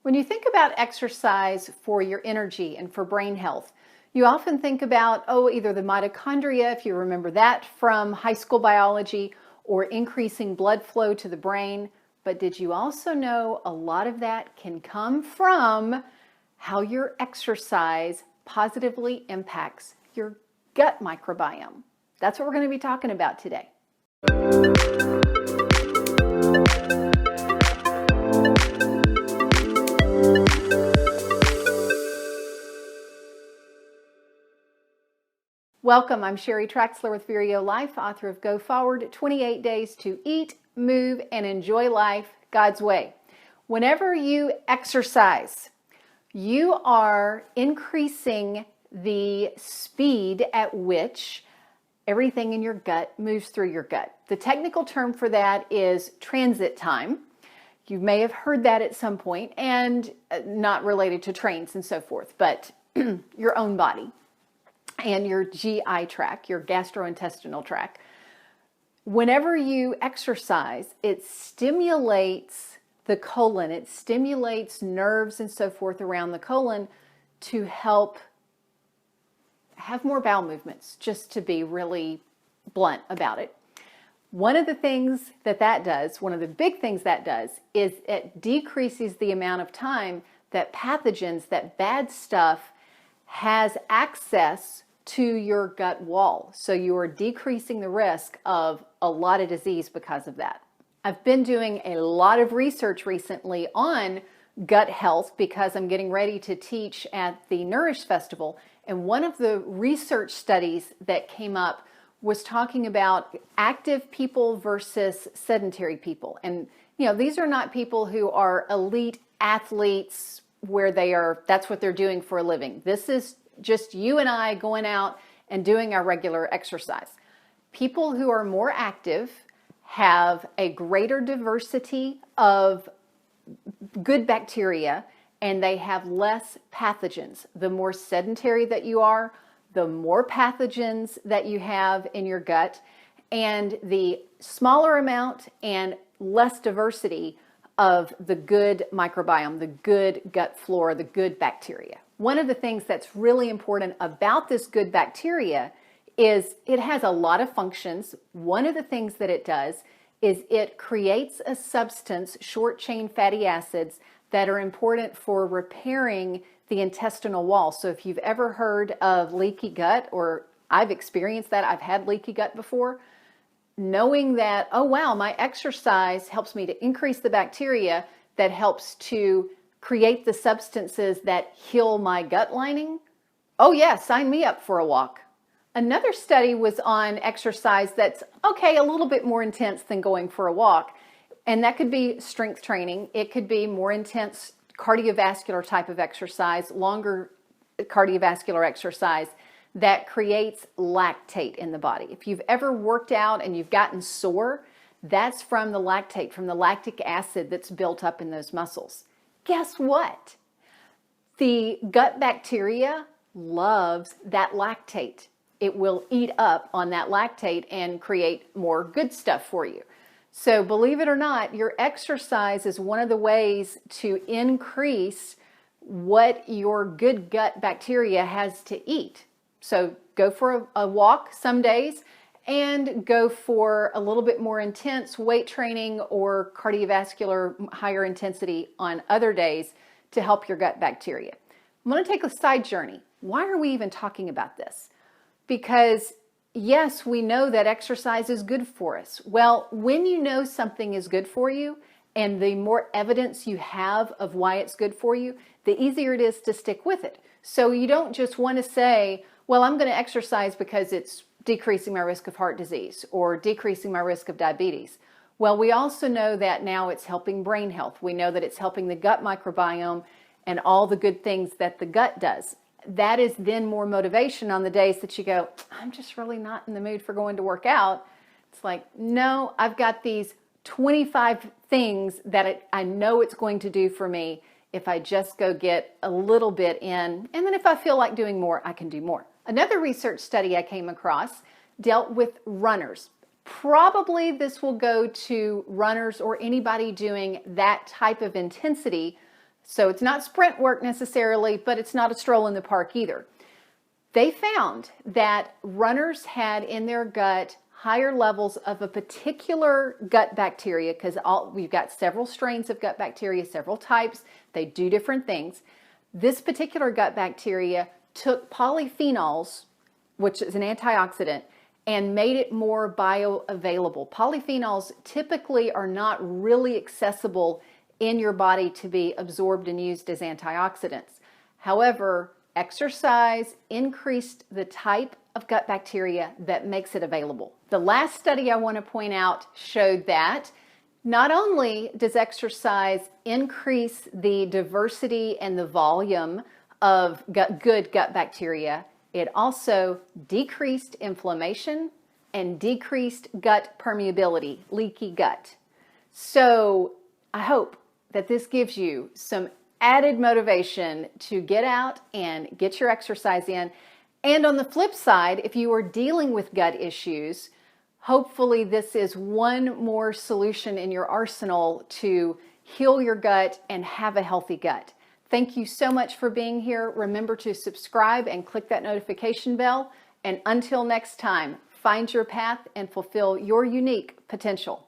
When you think about exercise for your energy and for brain health, you often think about, either the mitochondria, if you remember that from high school biology, or increasing blood flow to the brain. But did you also know a lot of that can come from how your exercise positively impacts your gut microbiome? That's what we're going to be talking about today. Welcome, I'm Sheri with Nourish Life, author of Go Forward, 28 Days to Eat, Move, and Enjoy Life God's Way. Whenever you exercise, you are increasing the speed at which everything in your gut moves through your gut. The technical term for that is transit time. You may have heard that at some point, and not related to trains and so forth, but your own body and your GI tract, your gastrointestinal tract. Whenever you exercise, it stimulates the colon, it stimulates nerves and so forth around the colon to help have more bowel movements, just to be really blunt about it. One of the things that does, one of the big things that does, is it decreases the amount of time that pathogens, that bad stuff, has access to your gut wall. So you are decreasing the risk of a lot of disease because of that. I've been doing a lot of research recently on gut health because I'm getting ready to teach at the Nourished Festival. And one of the research studies that came up was talking about active people versus sedentary people. And, these are not people who are elite athletes where that's what they're doing for a living. This is just you and I going out and doing our regular exercise. People who are more active have a greater diversity of good bacteria, and they have less pathogens. The more sedentary that you are, the more pathogens that you have in your gut, and the smaller amount and less diversity of the good microbiome, the good gut flora, the good bacteria. One of the things that's really important about this good bacteria is it has a lot of functions. One of the things that it does is it creates a substance, short chain fatty acids, that are important for repairing the intestinal wall. So if you've ever heard of leaky gut, or I've experienced that, I've had leaky gut before, knowing that, oh wow, my exercise helps me to increase the bacteria that helps to create the substances that heal my gut lining. Oh yeah, sign me up for a walk. Another study was on exercise that's a little bit more intense than going for a walk. And that could be strength training. It could be more intense cardiovascular type of exercise, longer cardiovascular exercise that creates lactate in the body. If you've ever worked out and you've gotten sore, that's from the lactate, from the lactic acid that's built up in those muscles. Guess what? The gut bacteria loves that lactate. It will eat up on that lactate and create more good stuff for you. So believe it or not, your exercise is one of the ways to increase what your good gut bacteria has to eat. So go for a walk some days and go for a little bit more intense weight training or cardiovascular higher intensity on other days to help your gut bacteria. I'm going to take a side journey. Why are we even talking about this? Because yes, we know that exercise is good for us. Well, when you know something is good for you and the more evidence you have of why it's good for you, the easier it is to stick with it. So you don't just want to say, well, I'm going to exercise because it's decreasing my risk of heart disease or decreasing my risk of diabetes. Well, we also know that now it's helping brain health. We know that it's helping the gut microbiome and all the good things that the gut does. That is then more motivation on the days that you go, I'm just really not in the mood for going to work out. It's like, no, I've got these 25 things that I know it's going to do for me if I just go get a little bit in. And then if I feel like doing more, I can do more. Another research study I came across dealt with runners. Probably this will go to runners or anybody doing that type of intensity, So it's not sprint work necessarily, but it's not a stroll in the park either. They found that runners had in their gut higher levels of a particular gut bacteria, because we've got several strains of gut bacteria, several types. They do different things. This particular gut bacteria took polyphenols, which is an antioxidant, and made it more bioavailable. Polyphenols typically are not really accessible in your body to be absorbed and used as antioxidants. However, exercise increased the type of gut bacteria that makes it available. The last study I want to point out showed that not only does exercise increase the diversity and the volume of good gut bacteria, it also decreased inflammation and decreased gut permeability, leaky gut. So I hope that this gives you some added motivation to get out and get your exercise in. And on the flip side, if you are dealing with gut issues, hopefully this is one more solution in your arsenal to heal your gut and have a healthy gut. Thank you so much for being here. Remember to subscribe and click that notification bell. And until next time, find your path and fulfill your unique potential.